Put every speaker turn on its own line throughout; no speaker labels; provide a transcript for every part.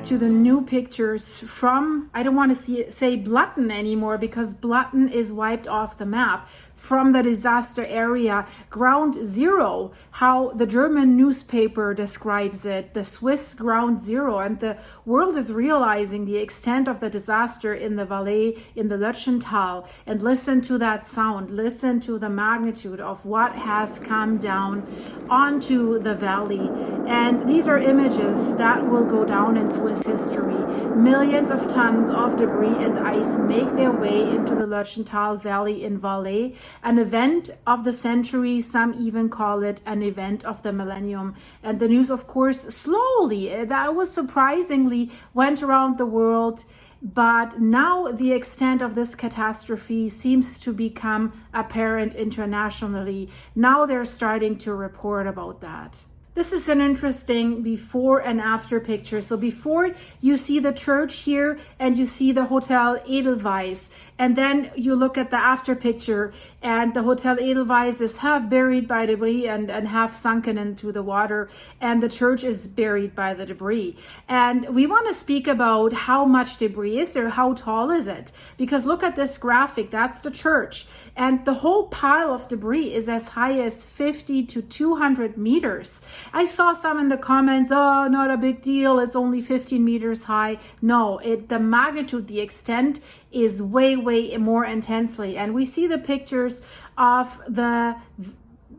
to the new pictures from, I don't want to say Blatten anymore, because Blatten is wiped off the map, from the disaster area, ground zero, how the German newspaper describes it, the Swiss ground zero. And the world is realizing the extent of the disaster in the Valet, in the Lötschental. And listen to that sound, listen to the magnitude of what has come down onto the valley. And these are images that will go down in Swiss history. Millions of tons of debris and ice make their way into the Lötschental Valley in Valet. An event of the century, some even call it an event of the millennium. And the news, of course, slowly, that was surprisingly, went around the world. But now the extent of this catastrophe seems to become apparent internationally. Now they're starting to report about that. This is an interesting before and after picture. So before, you see the church here and you see the Hotel Edelweiss. And then you look at the after picture and the Hotel Edelweiss is half buried by debris and half sunken into the water. And the church is buried by the debris. And we want to speak about how much debris is there, how tall is it? Because look at this graphic, that's the church. And the whole pile of debris is as high as 50 to 200 meters. I saw some in the comments, oh, not a big deal, it's only 15 meters high. No, the magnitude, the extent is way more intensely. And we see the pictures of the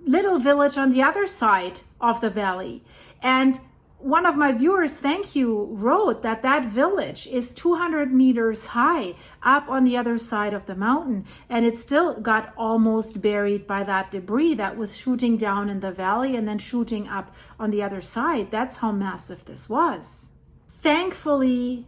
little village on the other side of the valley. And one of my viewers, thank you, wrote that that village is 200 meters high up on the other side of the mountain. And it still got almost buried by that debris that was shooting down in the valley and then shooting up on the other side. That's how massive this was. Thankfully,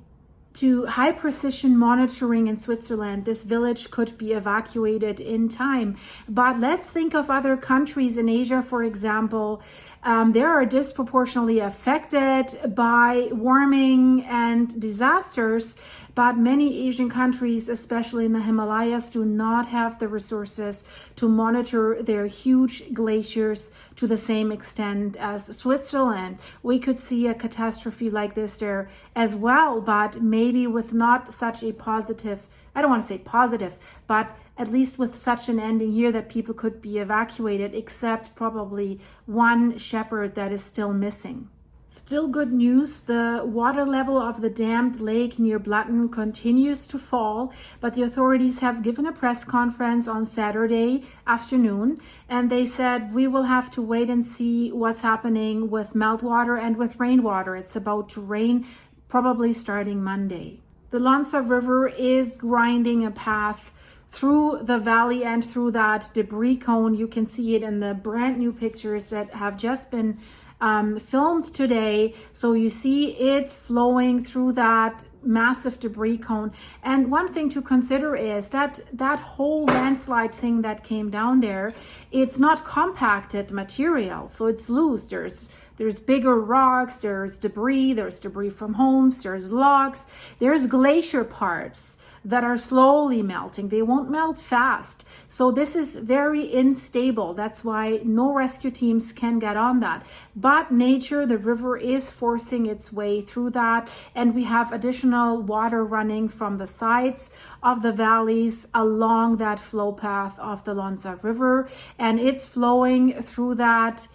to high precision monitoring in Switzerland, this village could be evacuated in time. But let's think of other countries in Asia, for example. They are disproportionately affected by warming and disasters, but many Asian countries, especially in the Himalayas, do not have the resources to monitor their huge glaciers to the same extent as Switzerland. We could see a catastrophe like this there as well, but maybe with not such a positive, I don't want to say positive, but at least with such an ending here that people could be evacuated, except probably one shepherd that is still missing. Still good news, the water level of the dammed lake near Blatten continues to fall, but the authorities have given a press conference on Saturday afternoon, and they said we will have to wait and see what's happening with meltwater and with rainwater. It's about to rain, probably starting Monday. The Landslide River is grinding a path through the valley and through that debris cone. You can see it in the brand new pictures that have just been filmed today. So you see it's flowing through that massive debris cone. And one thing to consider is that that whole landslide thing that came down there, it's not compacted material, so it's loose. There's bigger rocks, there's debris from homes, there's logs, there's glacier parts that are slowly melting. They won't melt fast. So this is very unstable. That's why no rescue teams can get on that. But nature, the river is forcing its way through that. And we have additional water running from the sides of the valleys along that flow path of the Landslide River. And it's flowing through that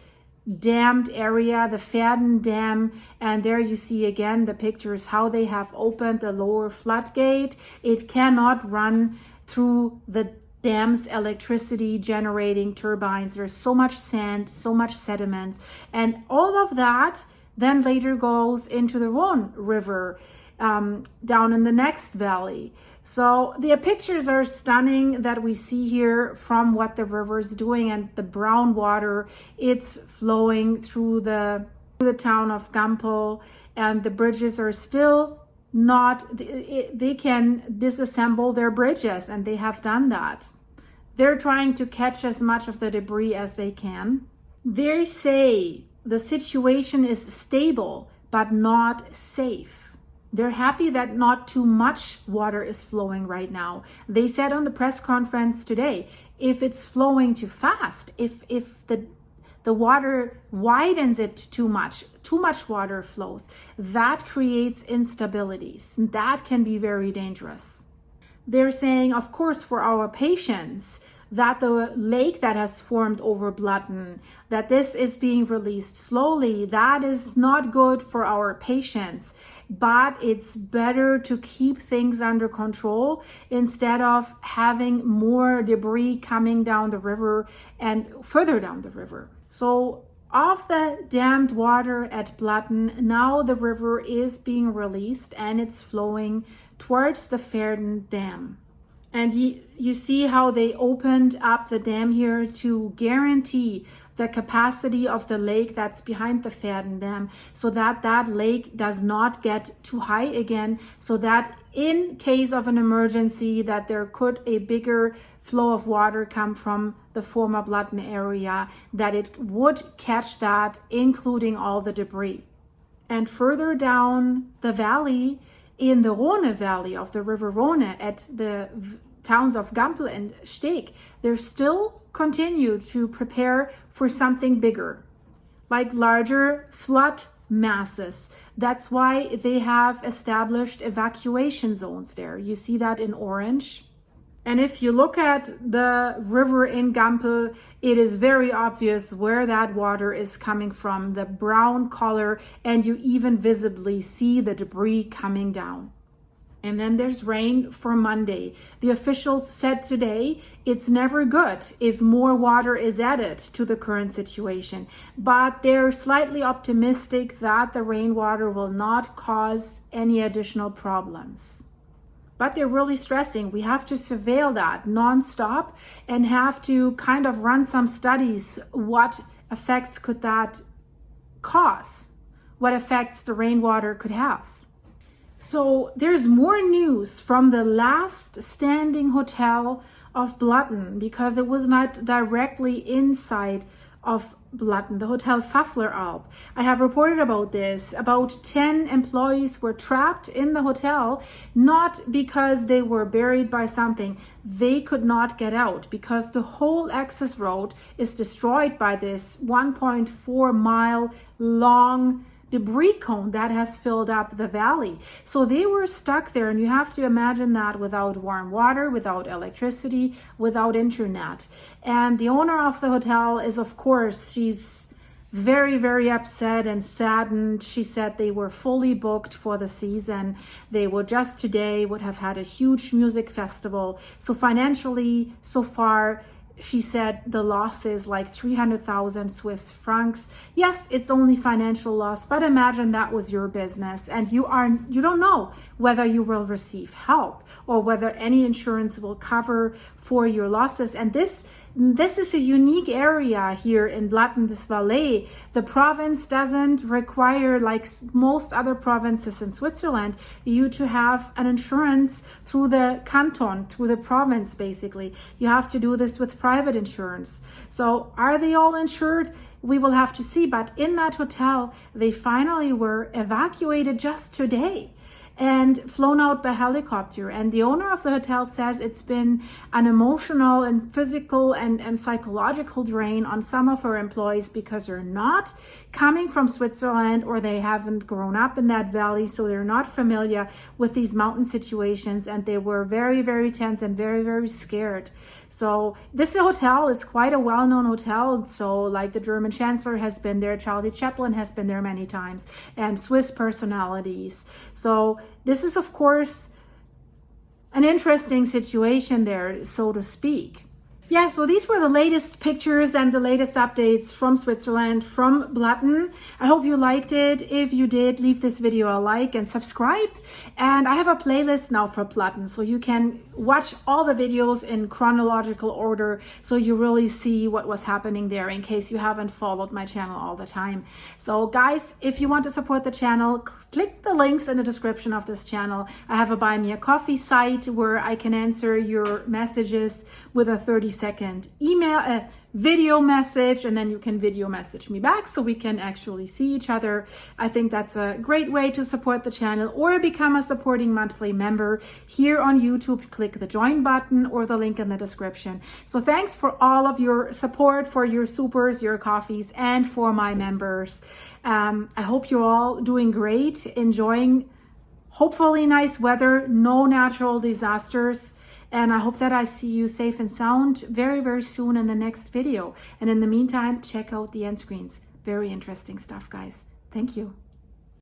dammed area, the Verden Dam, and there you see again the pictures how they have opened the lower floodgate. It cannot run through the dam's electricity generating turbines. There's so much sand, so much sediment, and all of that then later goes into the Rhone River down in the next valley. So the pictures are stunning that we see here from what the river is doing, and the brown water, it's flowing through the town of Gampel, and the bridges are still not, they can disassemble their bridges, and they have done that. They're trying to catch as much of the debris as they can. They say the situation is stable, but not safe. They're happy that not too much water is flowing right now. They said on the press conference today, if it's flowing too fast, if the the water widens it too much water flows. That creates instabilities. That can be very dangerous. They're saying, of course, for our patients, that the lake that has formed over Blatten, that this is being released slowly, that is not good for our patients. But it's better to keep things under control instead of having more debris coming down the river and further down the river. So of the dammed water at Blatten, now the river is being released and it's flowing towards the Verden Dam. And you see how they opened up the dam here to guarantee the capacity of the lake that's behind the Verden Dam, so that that lake does not get too high again, so that in case of an emergency that there could a bigger flow of water come from the former Blatten area, that it would catch that, including all the debris. And further down the valley, in the Rhone Valley of the River Rhone, at the towns of Gampel and Steg, they're still continue to prepare for something bigger, like larger flood masses. That's why they have established evacuation zones there. You see that in orange. And if you look at the river in Gampel, it is very obvious where that water is coming from, the brown color, and you even visibly see the debris coming down. And then there's rain for Monday. The officials said today it's never good if more water is added to the current situation, but they're slightly optimistic that the rainwater will not cause any additional problems. But they're really stressing we have to surveil that nonstop and have to kind of run some studies. What effects could that cause? What effects the rainwater could have? So there's more news from the last standing hotel of Blatten, because it was not directly inside of Blatten, the Hotel Pfaffleralp. I have reported about this. About 10 employees were trapped in the hotel, not because they were buried by something. They could not get out because the whole access road is destroyed by this 1.4 mile long debris cone that has filled up the valley. So they were stuck there, and you have to imagine that without warm water, without electricity, without internet. And the owner of the hotel is, of course, she's very, very upset and saddened. She said they were fully booked for the season. They would just today would have had a huge music festival. So financially, so far, she said the loss is like 300,000 Swiss francs. Yes, it's only financial loss, but imagine that was your business and you don't know whether you will receive help or whether any insurance will cover for your losses. And this is a unique area here in Blatten des Valais. The province doesn't require, like most other provinces in Switzerland, you to have an insurance through the canton, through the province, basically. You have to do this with private insurance. So are they all insured? We will have to see. But in that hotel, they finally were evacuated just today and flown out by helicopter. And the owner of the hotel says it's been an emotional and physical and psychological drain on some of her employees because they're not coming from Switzerland or they haven't grown up in that valley, so they're not familiar with these mountain situations, and they were very, very tense and very, very scared. So this hotel is quite a well-known hotel. So like the German Chancellor has been there, Charlie Chaplin has been there many times, and Swiss personalities. So this is, of course, an interesting situation there, so to speak. Yeah, so these were the latest pictures and the latest updates from Switzerland, from Blatten. I hope you liked it. If you did, leave this video a like and subscribe. And I have a playlist now for Blatten, so you can watch all the videos in chronological order so you really see what was happening there in case you haven't followed my channel all the time. So guys, if you want to support the channel, click the links in the description of this channel. I have a Buy Me a Coffee site where I can answer your messages with a 30-second video message, and then you can video message me back so we can actually see each other. I think that's a great way to support the channel, or become a supporting monthly member here on YouTube. Click the join button or the link in the description. So thanks for all of your support, for your supers, your coffees, and for my members. I hope you're all doing great, enjoying hopefully nice weather, no natural disasters. And I hope that I see you safe and sound very, very soon in the next video. And in the meantime, check out the end screens. Very interesting stuff, guys. Thank you.